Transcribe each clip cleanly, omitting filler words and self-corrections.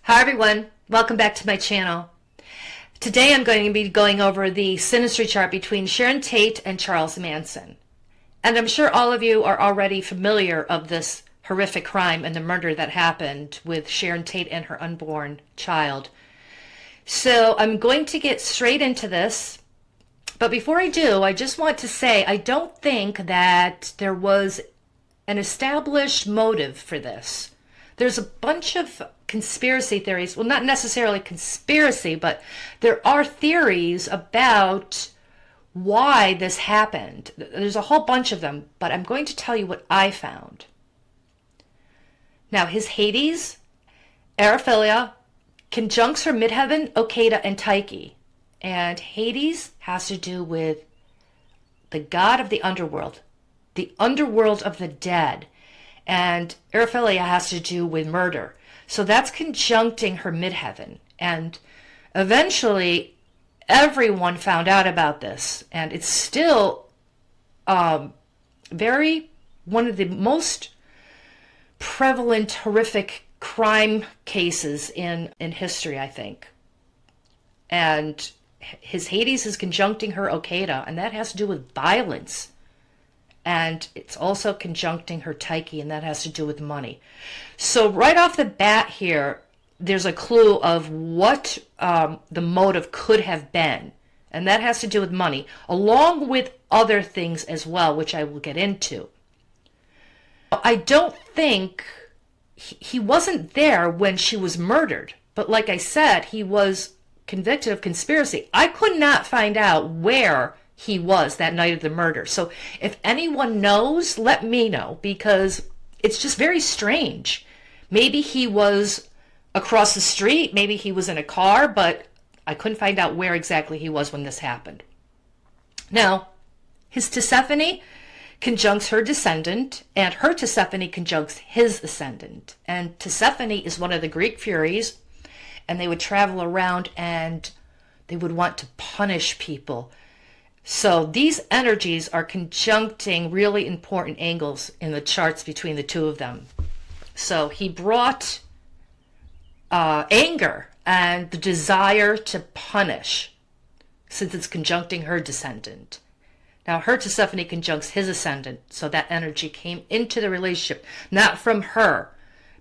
Hi everyone, welcome back to my channel. Today I'm going to be going over the Synastry chart between Sharon Tate and Charles Manson. And I'm sure all of you are already familiar of this horrific crime and the murder that happened with Sharon Tate and her unborn child. So I'm going to get straight into this. But before I do, I just want to say I don't think that there was an established motive for this. There's a bunch of conspiracy theories. Well, not necessarily conspiracy, but there are theories about why this happened. There's a whole bunch of them, but I'm going to tell you what I found. Now, his Hades, Araphilia, conjuncts her midheaven, Okeda, and Tyche. And Hades has to do with the god of the underworld of the dead. And Araphilia has to do with murder. So that's conjuncting her midheaven. And eventually, everyone found out about this. And it's still one of the most prevalent, horrific crime cases in history, I think. And his Hades is conjuncting her Okeda, and that has to do with violence. And it's also conjuncting her Tyche, and that has to do with money. So right off the bat here, there's a clue of what the motive could have been. And that has to do with money, along with other things as well, which I will get into. I don't think he wasn't there when she was murdered. But like I said, he was convicted of conspiracy. I could not find out where he was that night of the murder. So if anyone knows, let me know, because it's just very strange. Maybe he was across the street, maybe he was in a car, but I couldn't find out where exactly he was when this happened. Now, his Tisiphone conjuncts her descendant, and her Tisiphone conjuncts his ascendant. And Tisiphone is one of the Greek Furies, and they would travel around and they would want to punish people. So these energies are conjuncting really important angles in the charts between the two of them. So he brought anger and the desire to punish, since it's conjuncting her descendant. Now her Tisiphone conjuncts his ascendant, so that energy came into the relationship, not from her,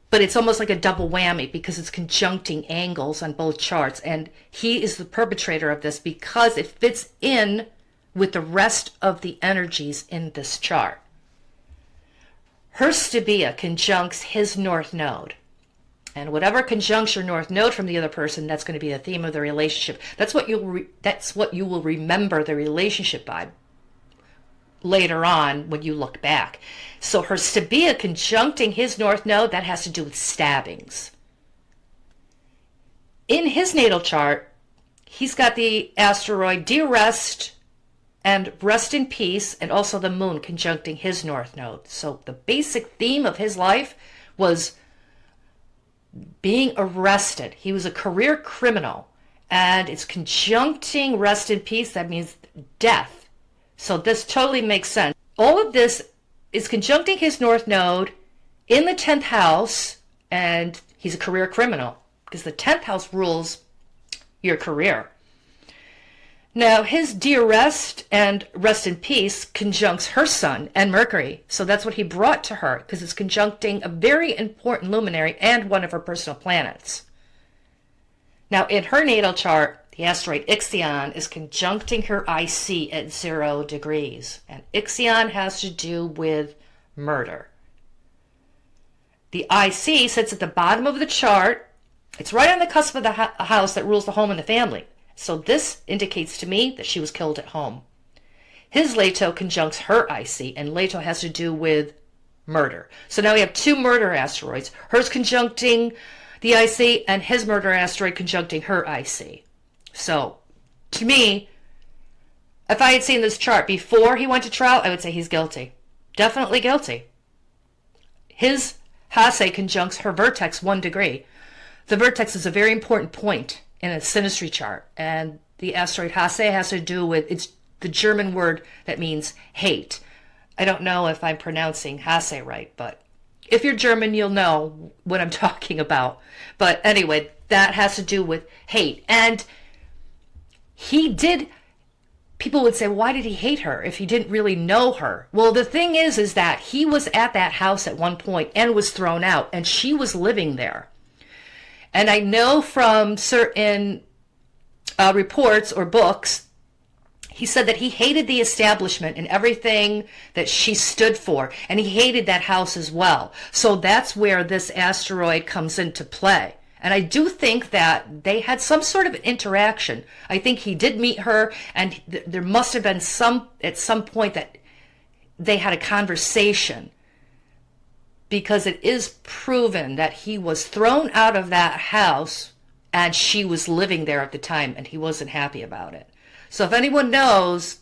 but it's almost like a double whammy because it's conjuncting angles on both charts, and he is the perpetrator of this because it fits in with the rest of the energies in this chart. Her Stabia conjuncts his north node. And whatever conjuncts your north node from the other person, that's going to be the theme of the relationship. That's what you will remember the relationship by later on when you look back. So her Stabia conjuncting his north node, that has to do with stabbings. In his natal chart, he's got the asteroid Dearest and Rest in Peace, and also the moon conjuncting his north node. So the basic theme of his life was being arrested. He was a career criminal, and it's conjuncting Rest in Peace. That means death. So this totally makes sense. All of this is conjuncting his north node in the 10th house, and he's a career criminal because the 10th house rules your career. Now, his Dearest and Rest in Peace conjuncts her sun and Mercury. So that's what he brought to her, because it's conjuncting a very important luminary and one of her personal planets. Now, in her natal chart, the asteroid Ixion is conjuncting her IC at 0 degrees. And Ixion has to do with murder. The IC sits at the bottom of the chart. It's right on the cusp of the house that rules the home and the family. So this indicates to me that she was killed at home. His Leto conjuncts her IC, and Leto has to do with murder. So now we have two murder asteroids. Hers conjuncting the IC, and his murder asteroid conjuncting her IC. So, to me, if I had seen this chart before he went to trial, I would say he's guilty. Definitely guilty. His Hase conjuncts her vertex 1 degree. The vertex is a very important point in a Synastry chart, and the asteroid Hase has to do with, it's the German word that means hate. I don't know if I'm pronouncing Hase right, but If you're German, you'll know what I'm talking about. But anyway, that has to do with hate. And he did, people would say, why did he hate her if he didn't really know her? Well, the thing is that he was at that house at one point and was thrown out, and she was living there. And I know from certain reports or books, he said that he hated the establishment and everything that she stood for, and he hated that house as well. So that's where this asteroid comes into play. And I do think that they had some sort of interaction. I think he did meet her, and there must have been at some point that they had a conversation, because it is proven that he was thrown out of that house and she was living there at the time, and he wasn't happy about it. So if anyone knows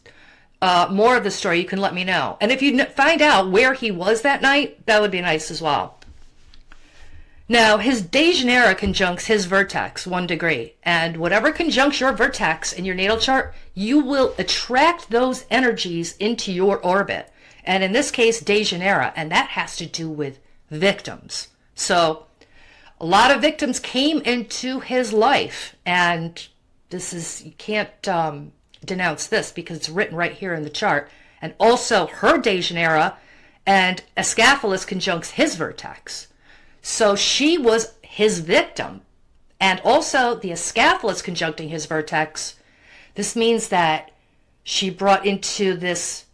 more of the story, you can let me know. And if you find out where he was that night, that would be nice as well. Now, his Dejanira conjuncts his vertex 1 degree. And whatever conjuncts your vertex in your natal chart, you will attract those energies into your orbit. And in this case, Dejanira. And that has to do with victims. So a lot of victims came into his life. And this is, you can't denounce this because it's written right here in the chart. And also her Dejanira and Ascaphalus conjuncts his vertex. So she was his victim. And also the Ascaphalus conjuncting his vertex. This means that she brought into this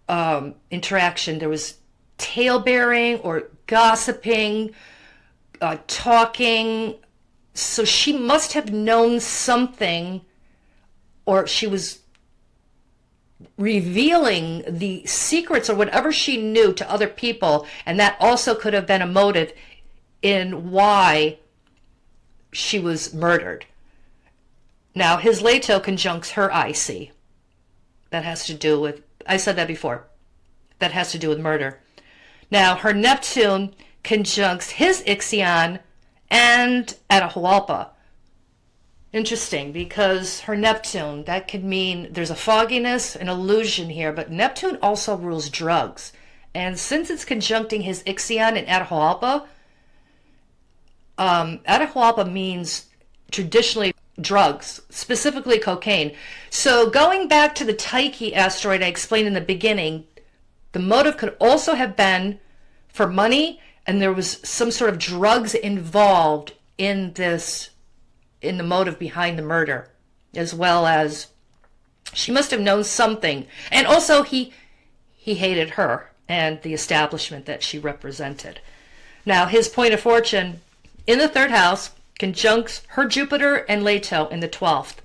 interaction, there was tale-bearing or gossiping, talking. So she must have known something, or she was revealing the secrets or whatever she knew to other people, and that also could have been a motive in why she was murdered. Now, his Leto conjuncts her IC. That has to do with, I said that before, that has to do with murder. Now, her Neptune conjuncts his Ixion and Atahualpa. Interesting, because her Neptune, that could mean there's a fogginess, an illusion here, but Neptune also rules drugs. And since it's conjuncting his Ixion and Atahualpa, Atahualpa means traditionally drugs, specifically cocaine. So going back to the Tyche asteroid I explained in the beginning, the motive could also have been for money, and there was some sort of drugs involved in this, in the motive behind the murder, as well as she must have known something. And also he hated her and the establishment that she represented. Now, his point of fortune in the 3rd house conjuncts her Jupiter and Leto in the 12th.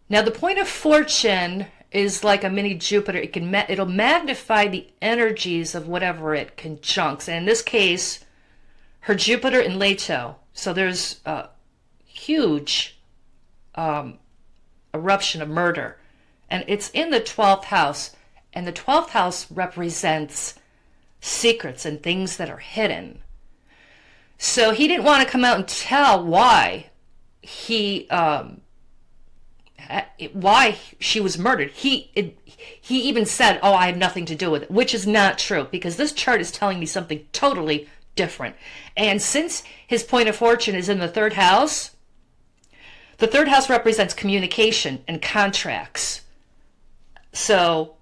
Now, the point of fortune is like a mini Jupiter. It'll magnify the energies of whatever it conjuncts. And in this case, her Jupiter in Leto. So there's a huge eruption of murder. And it's in the 12th house. And the 12th house represents secrets and things that are hidden. So he didn't want to come out and tell why why she was murdered. He even said, oh, I have nothing to do with it, which is not true, because this chart is telling me something totally different. And since his point of fortune is in the 3rd house, the 3rd house represents communication and contracts. So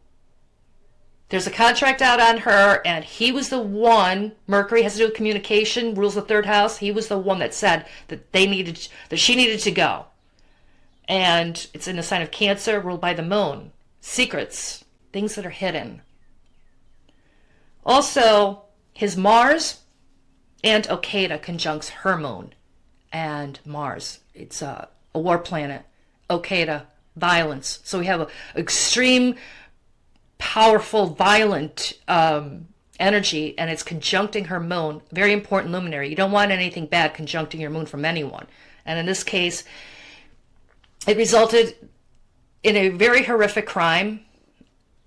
there's a contract out on her, and he was the one, Mercury has to do with communication, rules the 3rd house. He was the one that said that she needed to go. And it's in the sign of Cancer, ruled by the moon. Secrets, things that are hidden. Also, his Mars and Okeda conjuncts her moon and Mars. It's a war planet. Okeda, violence. So we have an extreme, powerful, violent energy, and it's conjuncting her moon. Very important luminary. You don't want anything bad conjuncting your moon from anyone. And in this case, it resulted in a very horrific crime,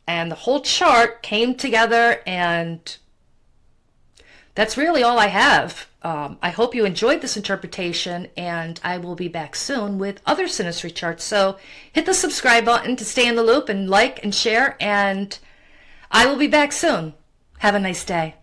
and the whole chart came together, and that's really all I have. I hope you enjoyed this interpretation, and I will be back soon with other Synastry charts. So hit the subscribe button to stay in the loop, and like and share, and I will be back soon. Have a nice day.